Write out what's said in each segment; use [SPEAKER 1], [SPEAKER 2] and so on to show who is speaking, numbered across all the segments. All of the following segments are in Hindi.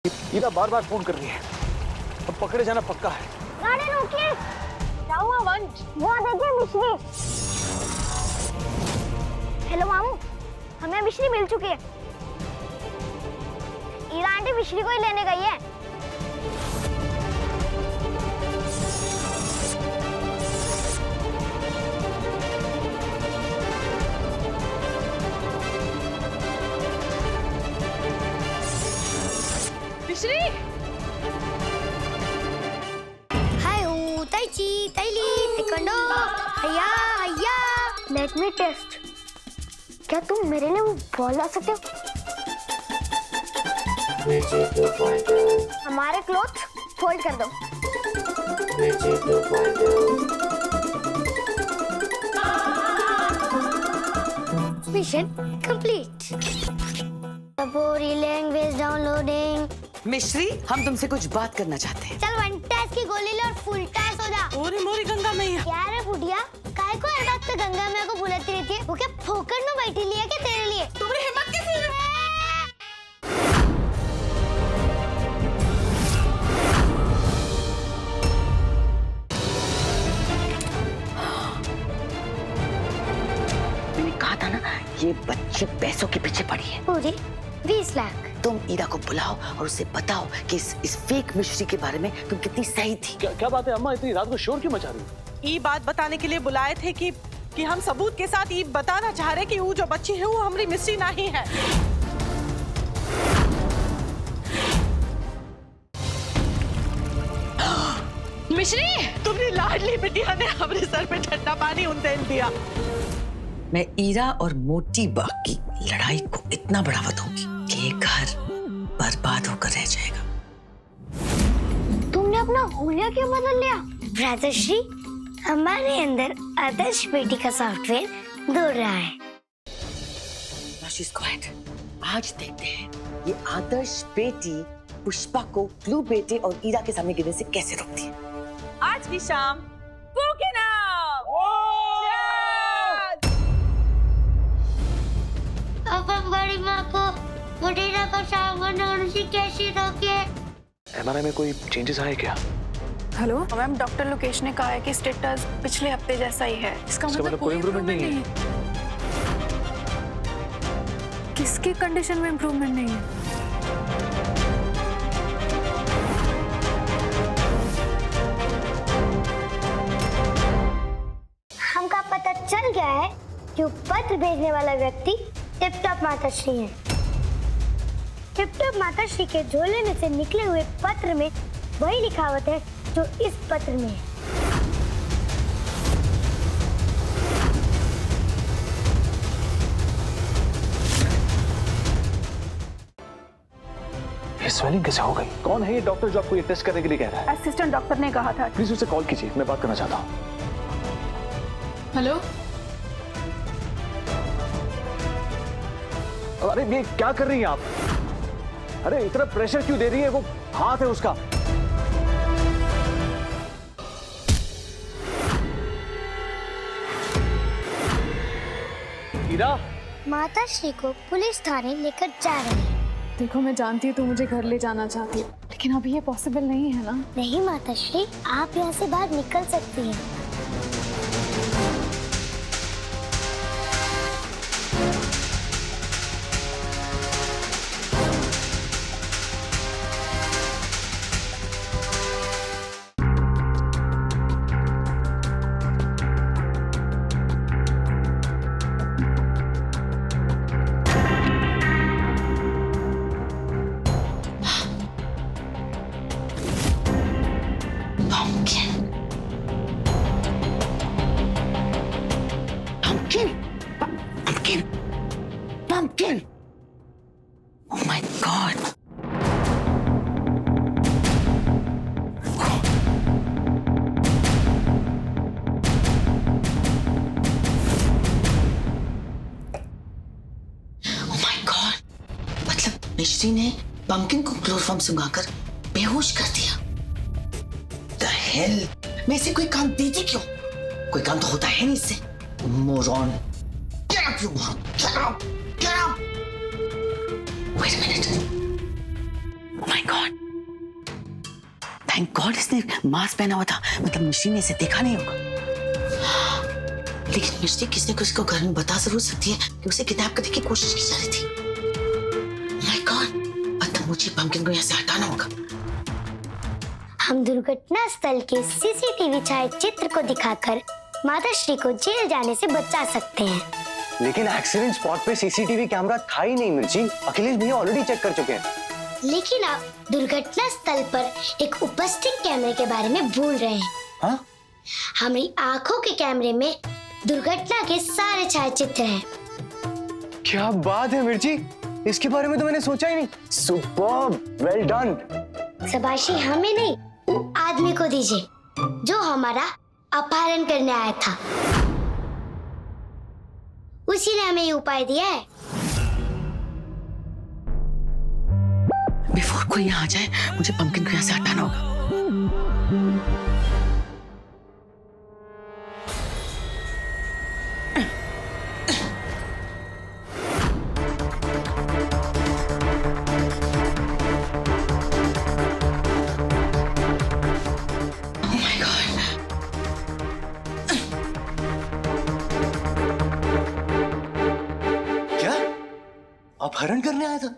[SPEAKER 1] ईरा बार बार फोन कर रही है, अब पकड़े जाना पक्का है।
[SPEAKER 2] गाड़ी रोकिए।
[SPEAKER 3] क्या हुआ वंश?
[SPEAKER 2] वो देखिए मिश्री। हेलो मामू, हमें मिश्री मिल चुकी है। ईरा आंटी मिश्री को ही लेने गई है।
[SPEAKER 3] मिश्री!
[SPEAKER 2] हाय ताईची ताईली टिकंडो हैया हैया। Let me test. क्या तुम मेरे लिए वो बॉल ला सकते हो? हमारे क्लॉथ फोल्ड कर दो। Mission complete. सपोरी लैंग्वेज डाउनलोडिंग।
[SPEAKER 4] मिश्री, हम तुमसे कुछ बात करना चाहते हैं।
[SPEAKER 2] चल वन टैस की गोली ले और फुल टैस हो जा।
[SPEAKER 4] ओरे मोरी गंगा मैया।
[SPEAKER 2] क्या रे बुढ़िया, काय को हर वक्त गंगा मैया को बुलाती रहती है? वो क्या फोकट में बैठी लिया क्या तेरे लिए?
[SPEAKER 4] तुम्हारी हिम्मत कैसे है? मैंने कहा था ना, ये बच्ची पैसों के पीछे पड़ी है।
[SPEAKER 2] पूरी 20 लाख।
[SPEAKER 4] तुम ईरा को बुलाओ और उसे बताओ कि इस फेक मिश्री के बारे में तुम कितनी सही थी।
[SPEAKER 1] क्या बात है अम्मा, इतनी रात को शोर क्यों मचा रही हो?
[SPEAKER 3] ये बात बताने के लिए बुलाए थे कि हम सबूत के साथ ये बताना चाह रहे कि वो जो बच्ची है वो हमारी मिश्री नहीं है। मिश्री, तुम्हारी लाडली बिटिया ने हमारे सर पे ठंडा पानी उंडेल दिया।
[SPEAKER 4] मैं ईरा और मोटी बाग की लड़ाई को इतना बढ़ावा दूंगी कि ये घर बर्बाद होकर रह जाएगा।
[SPEAKER 2] तुमने अपना हुलिया क्यों बदल लिया? भ्रातृश्री, हमारे अंदर आदर्श बेटी का सॉफ्टवेयर दौड़ रहा है।
[SPEAKER 4] She's quiet. आज देखते हैं ये आदर्श बेटी पुष्पा को क्लू बेटे और ईरा के सामने गिरने से कैसे रोकती है।
[SPEAKER 3] आज की शाम फूके नाम।
[SPEAKER 2] अब हम बड़ी माँ को मुडेरा का सामान होने से कैसे रोके?
[SPEAKER 1] एमआरआई में कोई चेंजेस आए क्या?
[SPEAKER 5] हेलो मैम, डॉक्टर लोकेश ने कहा है कि स्टेटस पिछले हफ्ते जैसा ही है। इसका मतलब कोई इम्प्रूवमेंट नहीं है। किसकी कंडीशन में इम्प्रूवमेंट नहीं है?
[SPEAKER 2] हमका पता चल गया है कि वो पत्र भेजने वाला व्यक्ति टिप टॉप माताश्री है। टिप टॉप माताश्री के झोले में से निकले हुए पत्र में वही लिखावट है जो इस पत्र में है।
[SPEAKER 1] ये स्वेलिंग कैसे हो गई? कौन है ये डॉक्टर जो आपको ये टेस्ट करने के लिए कह रहा है?
[SPEAKER 5] असिस्टेंट डॉक्टर ने कहा था।
[SPEAKER 1] प्लीज उसे कॉल कीजिए, मैं बात करना चाहता हूँ।
[SPEAKER 5] हेलो,
[SPEAKER 1] अरे ये क्या कर रही हैं आप? अरे इतना प्रेशर क्यों दे रही है? वो हाथ है उसका। ईरा,
[SPEAKER 2] माताश्री को पुलिस थाने लेकर जा रहे हैं।
[SPEAKER 5] देखो मैं जानती हूँ तू मुझे घर ले जाना चाहती है, लेकिन अभी ये पॉसिबल नहीं है ना।
[SPEAKER 2] नहीं माताश्री, आप यहाँ से बाहर निकल सकती हैं।
[SPEAKER 4] Pumpkin! Oh my God! Oh my God! मतलब मिश्री ने पंपकिन को क्लोरोफॉर्म सुंघाकर बेहोश कर दिया। The hell! मैं इसे कोई काम देती क्यों? कोई काम तो होता है नहीं इससे। Moron! Get up, you moron! Get up! Get up! Wait a minute. Oh my God. Thank God इसने मास्क पहना हुआ था, मतलब मिश्री ने इसे देखा नहीं होगा। लेकिन मिश्री किसी को इसको घर में बता जरूर सकती है कि उसे किडनैप करने की कोशिश की जा रही थी। माय गॉड, मतलब मुझे पंपकिन को यहाँ से हटाना होगा।
[SPEAKER 2] हम दुर्घटना स्थल के सीसीटीवी छायाचित्र को दिखाकर माताश्री को जेल जाने से बचा सकते हैं।
[SPEAKER 1] लेकिन एक्सीडेंट स्पॉट पे सीसीटीवी कैमरा था ही नहीं मिर्ची। अखिलेश भैया ऑलरेडी चेक कर चुके हैं।
[SPEAKER 2] लेकिन आप दुर्घटना स्थल पर एक उपस्थित कैमरे के बारे में भूल रहे हैं।
[SPEAKER 1] हाँ?
[SPEAKER 2] हमारी आंखों के कैमरे में दुर्घटना के सारे छायाचित्र हैं।
[SPEAKER 1] क्या बात है मिर्ची, इसके बारे में तो मैंने सोचा ही नहीं। Superb, well done.
[SPEAKER 2] शाबाशी हमें नहीं, आदमी को दीजिए जो हमारा अपहरण करने आया था। उसी ने हमें ये उपाय दिया है।
[SPEAKER 4] बिफोर कोई यहाँ आ जाए मुझे पंपकिन को यहाँ से हटाना होगा।
[SPEAKER 1] अपहरण करने आया था?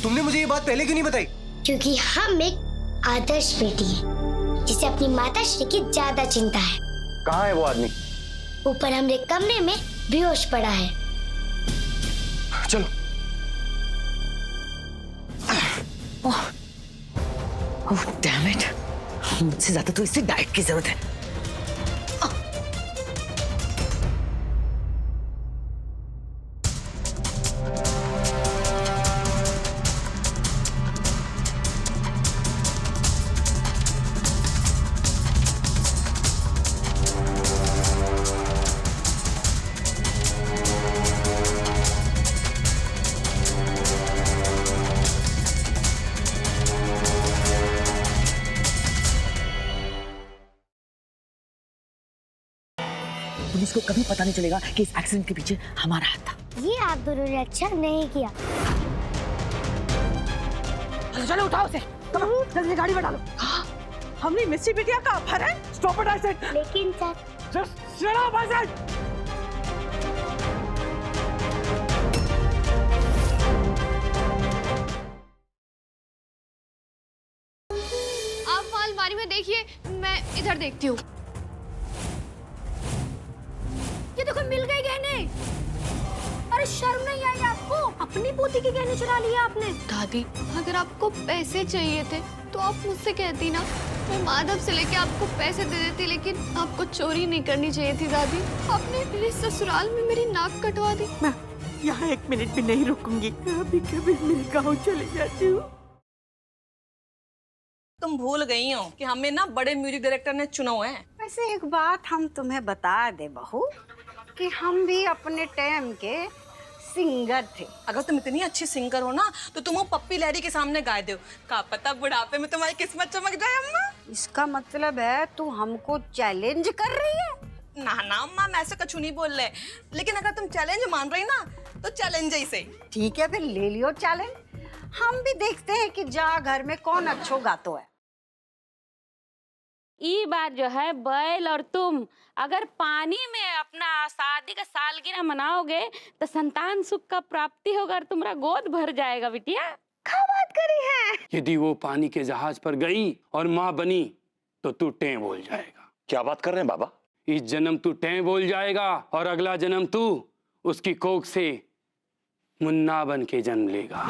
[SPEAKER 1] तुमने मुझे ये बात पहले क्यों नहीं बताई?
[SPEAKER 2] क्योंकि हम एक आदर्श बेटी है जिसे अपनी माताश्री की ज्यादा चिंता है।
[SPEAKER 1] कहाँ है वो आदमी?
[SPEAKER 2] ऊपर हमरे कमरे में बेहोश पड़ा है।
[SPEAKER 1] चलो।
[SPEAKER 4] ओह डैम इट, मुझसे ज्यादा तो इससे डाइट की जरूरत है। पुलिस को कभी पता नहीं चलेगा कि इस एक्सीडेंट के पीछे हमारा हाथ था।
[SPEAKER 2] ये आप दोनों ने अच्छा नहीं किया।
[SPEAKER 3] चलो उठाओ उसे, जल्दी गाड़ी में डालो। हमने मिस्सी बिटिया का अपहरण। Stop it I said.
[SPEAKER 2] लेकिन sir,
[SPEAKER 3] just shut up I said.
[SPEAKER 5] आप वहाँ अलमारी में देखिए, मैं इधर देखती हूँ। ये देखो मिल गए गहने। अरे शर्म नहीं आई आपको? अपनी पोती के गहने चुरा लिए आपने। दादी, अगर आपको पैसे चाहिए थे तो आप मुझसे कहती ना, मैं माधव से लेके आपको पैसे दे देती, लेकिन आपको चोरी नहीं करनी चाहिए थी दादी। आपने मेरे ससुराल में मेरी नाक कटवा दी।
[SPEAKER 3] मैं यहाँ 1 मिनट भी नहीं रुकूंगी, कभी कभी मेरे गाँव चली जाती हूँ।
[SPEAKER 6] तुम भूल गई हो कि हमें ना बड़े म्यूजिक डायरेक्टर ने चुना हुआ है।
[SPEAKER 7] वैसे एक बात हम तुम्हें बता दे बहू, कि हम भी अपने टाइम के सिंगर थे।
[SPEAKER 6] अगर तुम इतनी अच्छी सिंगर हो ना तो तुम वो पप्पी लहरी के सामने गाए दो। का पता बुढ़ापे में तुम्हारी किस्मत चमक जाए अम्मा।
[SPEAKER 7] इसका मतलब है तू हमको चैलेंज कर रही है?
[SPEAKER 6] ना ना अम्मा, मैं ऐसे कछु नहीं बोल रहे, लेकिन अगर तुम चैलेंज मान रही ना तो चैलेंज ही सही।
[SPEAKER 7] ठीक है, फिर ले लियो चैलेंज। हम भी देखते हैं कि जा घर में कौन अच्छो गातो है।
[SPEAKER 8] ये बात जो है, बैल और तुम अगर पानी में अपना शादी का सालगिरह मनाओगे तो संतान सुख का प्राप्ति होगा और तुम्हारा गोद भर जाएगा बिटिया।
[SPEAKER 7] क्या बात करी है?
[SPEAKER 9] यदि वो पानी के जहाज पर गई और माँ बनी तो तू टें बोल जाएगा।
[SPEAKER 10] क्या बात कर रहे हैं बाबा?
[SPEAKER 9] इस जन्म तू टें बोल जाएगा और अगला जन्म तू उसकी कोख से मुन्ना बन के जन्म लेगा।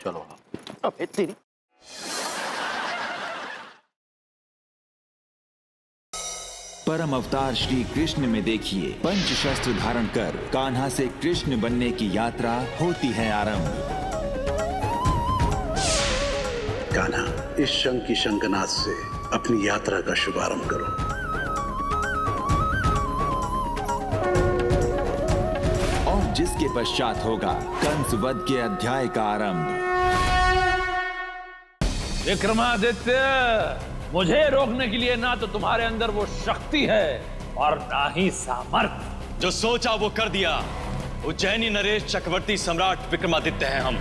[SPEAKER 10] चलो अब तेरी
[SPEAKER 11] परम अवतार श्री कृष्ण में देखिए, पंच शस्त्र धारण कर कान्हा से कृष्ण बनने की यात्रा होती है आरंभ।
[SPEAKER 12] कान्हा, इस शंख की शंखनाद से अपनी यात्रा का शुभारंभ करो।
[SPEAKER 11] और जिसके पश्चात होगा कंस वध के अध्याय का आरंभ।
[SPEAKER 13] विक्रमादित्य, मुझे रोकने के लिए ना तो तुम्हारे अंदर वो शक्ति है और ना ही सामर्थ्य।
[SPEAKER 10] जो सोचा वो कर दिया। उज्जैनी नरेश चक्रवर्ती सम्राट विक्रमादित्य हैं हम।